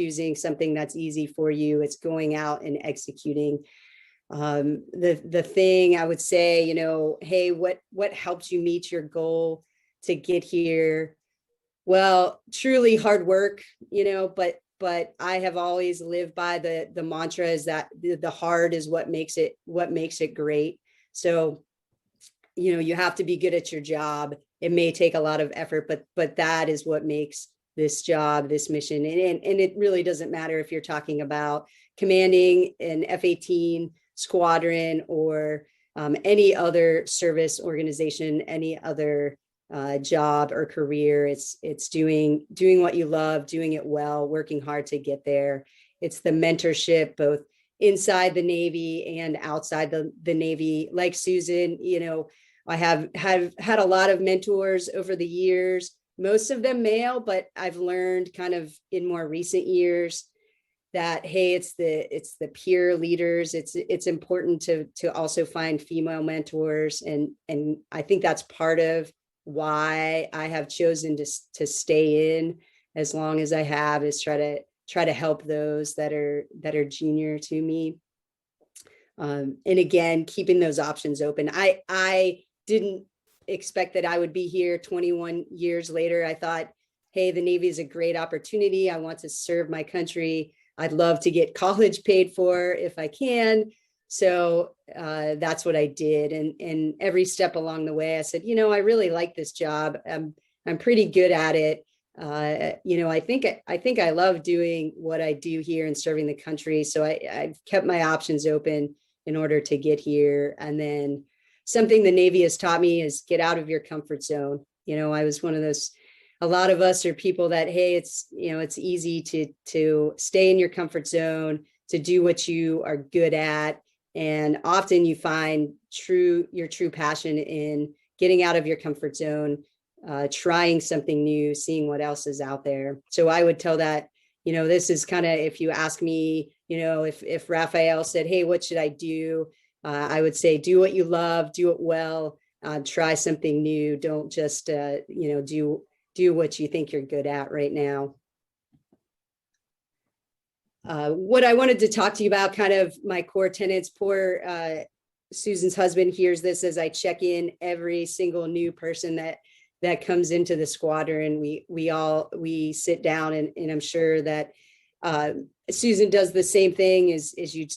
choosing something that's easy for you. It's going out and executing. The thing I would say, hey, what helped you meet your goal to get here? Well, truly hard work, but I have always lived by the mantra is that the hard is what makes it great. So, you have to be good at your job. It may take a lot of effort, but that is what makes this job, this mission. And it really doesn't matter if you're talking about commanding an F-18 squadron or any other service organization, any other job or career. It's doing what you love, doing it well, working hard to get there. It's the mentorship, both inside the Navy and outside the Navy. Like Susan, I have had a lot of mentors over the years, most of them male, but I've learned kind of in more recent years that, hey, it's the peer leaders. It's important to also find female mentors. And I think that's part of why I have chosen to stay in as long as I have, is try to help those that are junior to me. And again, keeping those options open. I didn't expect that I would be here 21 years later. I thought, hey, the Navy is a great opportunity. I want to serve my country. I'd love to get college paid for if I can. So that's what I did. And every step along the way, I said, I really like this job. I'm pretty good at it. I think I love doing what I do here and serving the country. So I've kept my options open in order to get here. And then something the Navy has taught me is get out of your comfort zone. I was one of those, a lot of us are people that, hey, it's easy to stay in your comfort zone, to do what you are good at. And often you find your true passion in getting out of your comfort zone, trying something new, seeing what else is out there. So I would tell that, this is kind of, if you ask me, if Raphael said, hey, what should I do? I would say, do what you love, do it well, try something new. Don't just, do what you think you're good at right now. What I wanted to talk to you about, kind of my core tenets. Poor Susan's husband hears this as I check in every single new person that comes into the squadron. We sit down, and I'm sure that Susan does the same thing. Is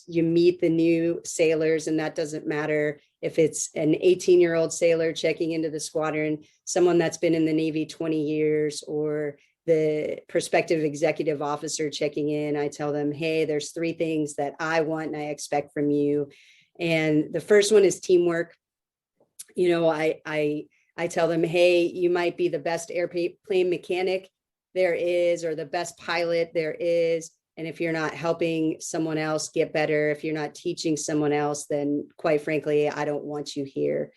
you meet the new sailors, and that doesn't matter if it's an 18-year-old sailor checking into the squadron, someone that's been in the Navy 20 years, or the prospective executive officer checking in. I tell them, hey, there's 3 things that I want and I expect from you. And the first one is teamwork. I tell them, hey, you might be the best airplane mechanic there is, or the best pilot there is. And if you're not helping someone else get better, if you're not teaching someone else, then quite frankly, I don't want you here.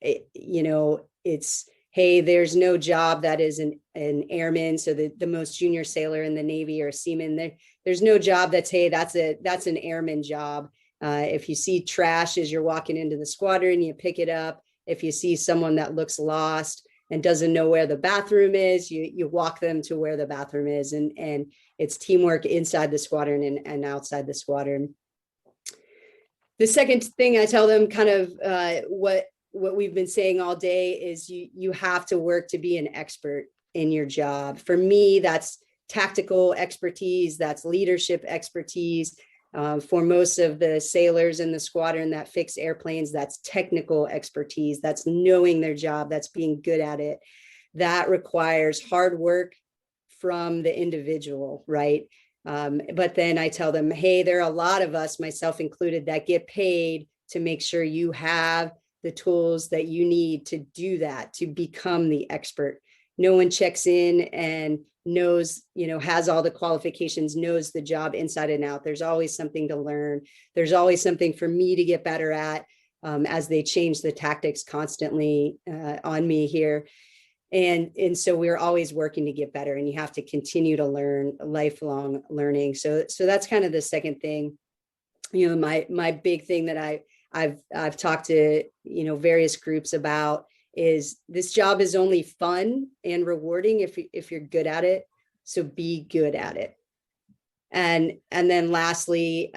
It's, hey, there's no job that is an airman. So the most junior sailor in the Navy or a seaman, there's no job that's, hey, that's an airman job. If you see trash as you're walking into the squadron, you pick it up. If you see someone that looks lost and doesn't know where the bathroom is, you walk them to where the bathroom is. And it's teamwork inside the squadron and outside the squadron. The second thing I tell them, kind of what we've been saying all day, is you have to work to be an expert in your job. For me, that's tactical expertise, that's leadership expertise. For most of the sailors in the squadron that fix airplanes, that's technical expertise, that's knowing their job, that's being good at it. That requires hard work from the individual, right? But then I tell them, hey, there are a lot of us, myself included, that get paid to make sure you have the tools that you need to do that, to become the expert. No one checks in and knows, has all the qualifications, knows the job inside and out. There's always something to learn. There's always something for me to get better at, as they change the tactics constantly on me here. And so we're always working to get better, and you have to continue to learn, lifelong learning. So that's kind of the second thing. My big thing that I've talked to, various groups about is this job is only fun and rewarding if you're good at it. So be good at it. And then lastly,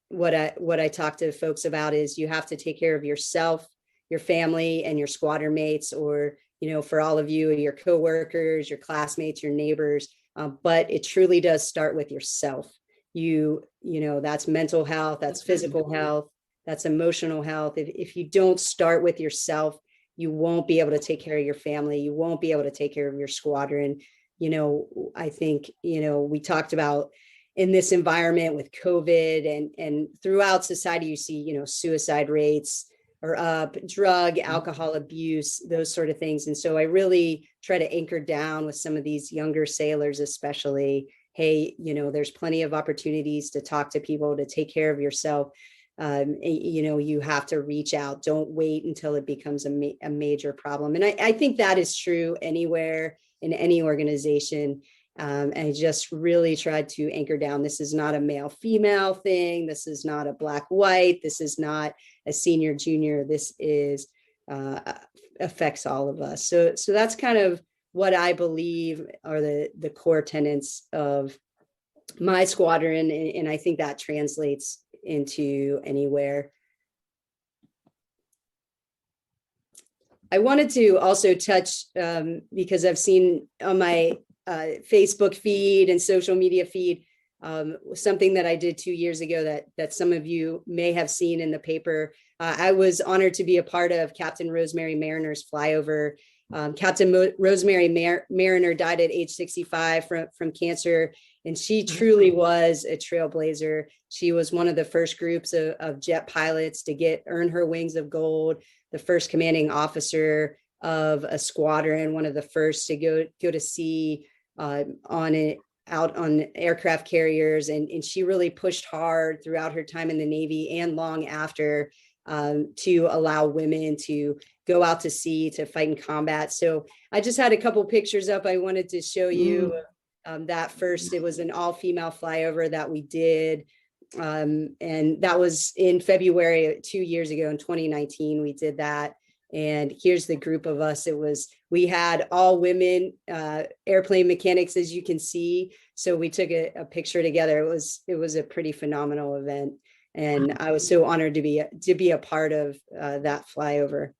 what I talk to folks about is you have to take care of yourself, your family, and your squatter mates, or, you know, for all of you, your coworkers, your classmates, your neighbors. But it truly does start with yourself. You know, that's mental health, that's physical health, that's emotional health. If you don't start with yourself, you won't be able to take care of your family. You won't be able to take care of your squadron. You know, I think, you know, we talked about in this environment with COVID and throughout society, you see, you know, suicide rates are up, drug, alcohol abuse, those sort of things. And so I really try to anchor down with some of these younger sailors, especially, hey, you know, there's plenty of opportunities to talk to people, to take care of yourself. You know, you have to reach out. Don't wait until it becomes a major problem. And I think that is true anywhere in any organization. And I just really tried to anchor down. This is not a male-female thing. This is not a black-white. This is not a senior, junior. This is affects all of us. So that's kind of what I believe are the core tenets of my squadron. And I think that translates into anywhere. I wanted to also touch, because I've seen on my Facebook feed and social media feed, something that I did 2 years ago that some of you may have seen in the paper. I was honored to be a part of Captain Rosemary Mariner's flyover. Captain Rosemary Mariner died at age 65 from cancer, and she truly was a trailblazer. She was one of the first groups of jet pilots to earn her wings of gold, the first commanding officer of a squadron, one of the first to go to sea out on aircraft carriers. And she really pushed hard throughout her time in the Navy and long after, to allow women to go out to sea to fight in combat. So I just had a couple pictures up. I wanted to show you that first. It was an all-female flyover that we did. And that was in February 2 years ago in 2019, we did that. And here's the group of us. We had all women airplane mechanics, as you can see. So we took a picture together. It was a pretty phenomenal event. And I was so honored to be a part of that flyover.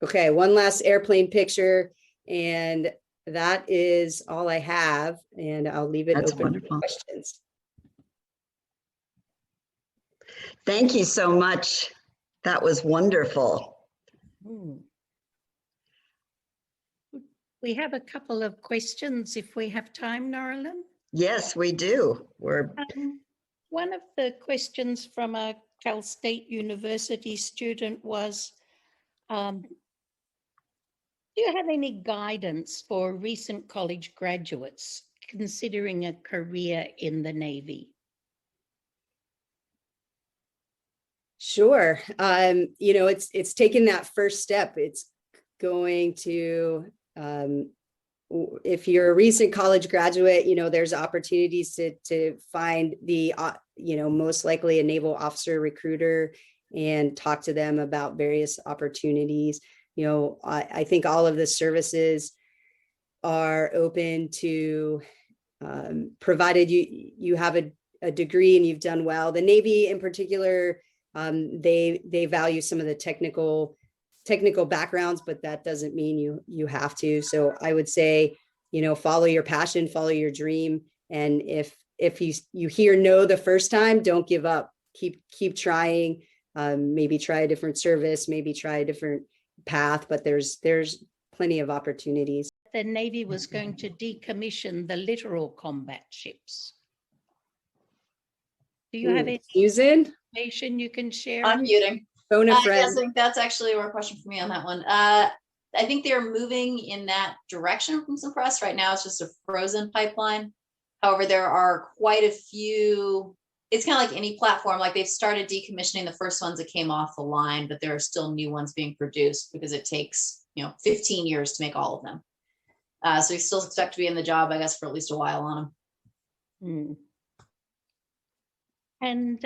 Okay, one last airplane picture, and that is all I have. And I'll leave it open for questions. Thank you so much. That was wonderful. We have a couple of questions if we have time, Norlin. Yes, we do. One of the questions from a Cal State University student was, do you have any guidance for recent college graduates considering a career in the Navy? Sure. You know, it's taking that first step. It's going to, if you're a recent college graduate, you know, there's opportunities to find the, you know, most likely a naval officer recruiter and talk to them about various opportunities. You know, I think all of the services are open to, provided you have a degree and you've done well. The Navy in particular, they value some of the technical backgrounds, but that doesn't mean you have to. So I would say, you know, follow your passion, follow your dream. And if you hear no the first time, don't give up. Keep trying. Maybe try a different service, maybe try a different path, but there's plenty of opportunities. The Navy was going to decommission the littoral combat ships. Do you have any Susan? information you can share? Unmuting. Phone a friend. Yes, I think that's actually a question for me on that one. I think they're moving in that direction from some press. Right now, it's just a frozen pipeline. However, there are quite a few. It's kind of like any platform. Like they've started decommissioning the first ones that came off the line, but there are still new ones being produced because it takes 15 years to make all of them. So we still expect to be in the job, I guess, for at least a while on them. And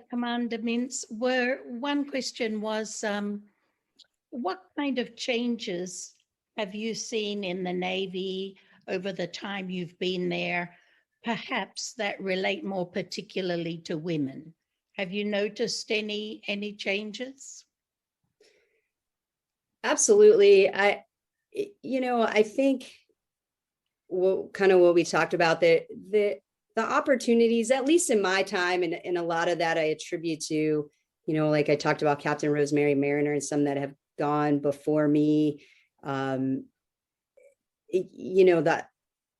Commander Mintz, one question was, what kind of changes have you seen in the Navy over the time you've been there, perhaps that relate more particularly to women? Have you noticed any changes? Absolutely. I think kind of what we talked about, the opportunities, at least in my time, and a lot of that I attribute to, like I talked about Captain Rosemary Mariner and some that have gone before me. That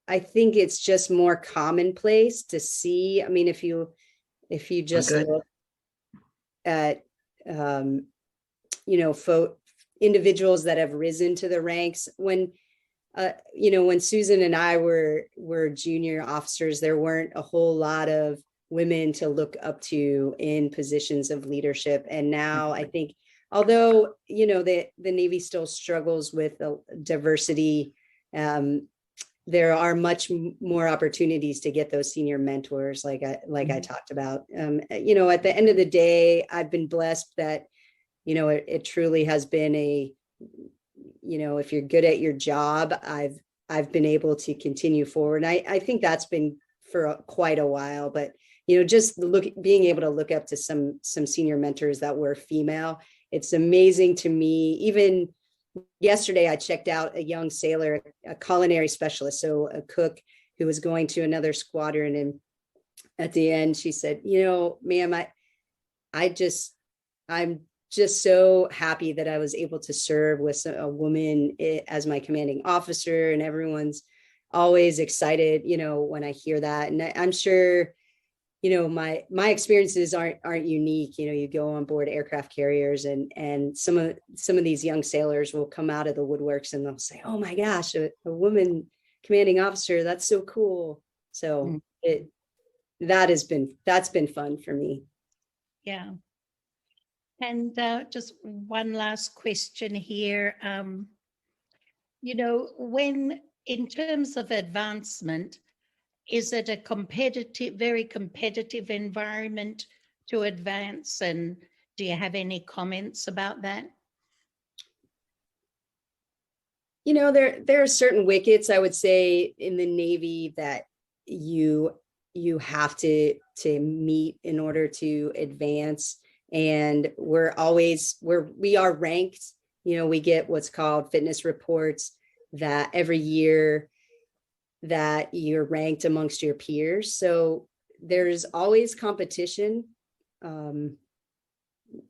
I think it's just more commonplace to see. I mean, if you just look at, individuals that have risen to the ranks, when Susan and I were junior officers, there weren't a whole lot of women to look up to in positions of leadership. And now I think, although, the Navy still struggles with diversity, there are much more opportunities to get those senior mentors, like I talked about. At the end of the day, I've been blessed that, it truly has been if you're good at your job, I've been able to continue forward. And I think that's been for quite a while, but, just being able to look up to some senior mentors that were female, it's amazing to me. Even yesterday, I checked out a young sailor, a culinary specialist, so a cook who was going to another squadron. And at the end, she said, ma'am, I'm just so happy that I was able to serve with a woman as my commanding officer. And everyone's always excited, when I hear that. And I'm sure, my experiences aren't unique. You go on board aircraft carriers, and some of these young sailors will come out of the woodworks and they'll say, "Oh my gosh, a woman commanding officer, that's so cool." So that's been fun for me. Yeah. And just one last question here. When in terms of advancement, is it a very competitive environment to advance? And do you have any comments about that? There are certain wickets, I would say, in the Navy that you have to meet in order to advance. And we are ranked, we get what's called fitness reports that every year that you're ranked amongst your peers. So there's always competition.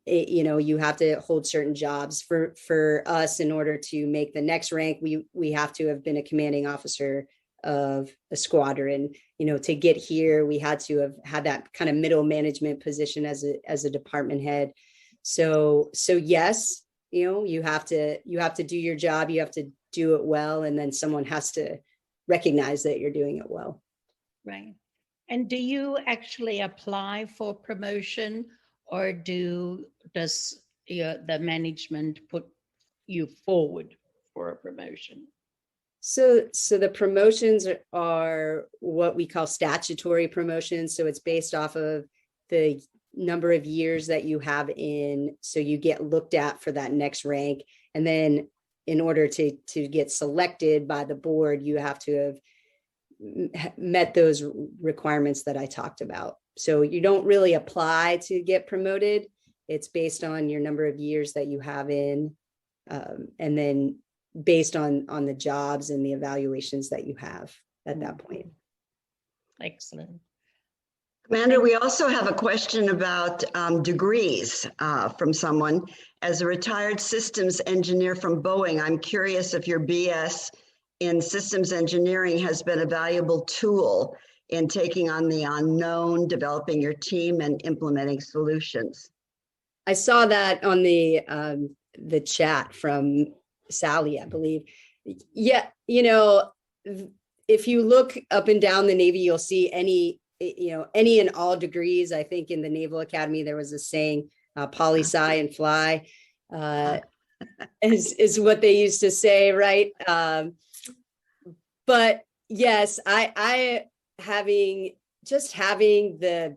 You have to hold certain jobs. For us, in order to make the next rank, we have to have been a commanding officer of a squadron. To get here, we had to have had that kind of middle management position as a department head. So yes, you have to do your job, you have to do it well, and then someone has to recognize that you're doing it well. Right. And do you actually apply for promotion, or does the management put you forward for a promotion? So the promotions are what we call statutory promotions. So it's based off of the number of years that you have in. So you get looked at for that next rank. And then in order to get selected by the board, you have to have met those requirements that I talked about. So you don't really apply to get promoted. It's based on your number of years that you have in, and then based on the jobs and the evaluations that you have at that point. Excellent. Commander, we also have a question about degrees from someone. As a retired systems engineer from Boeing, I'm curious if your BS in systems engineering has been a valuable tool in taking on the unknown, developing your team, and implementing solutions. I saw that on the chat from Sally, I believe. Yeah, if you look up and down the Navy, you'll see any and all degrees. I think in the Naval Academy, there was a saying, poli sci and fly, is what they used to say, right? But yes, I having the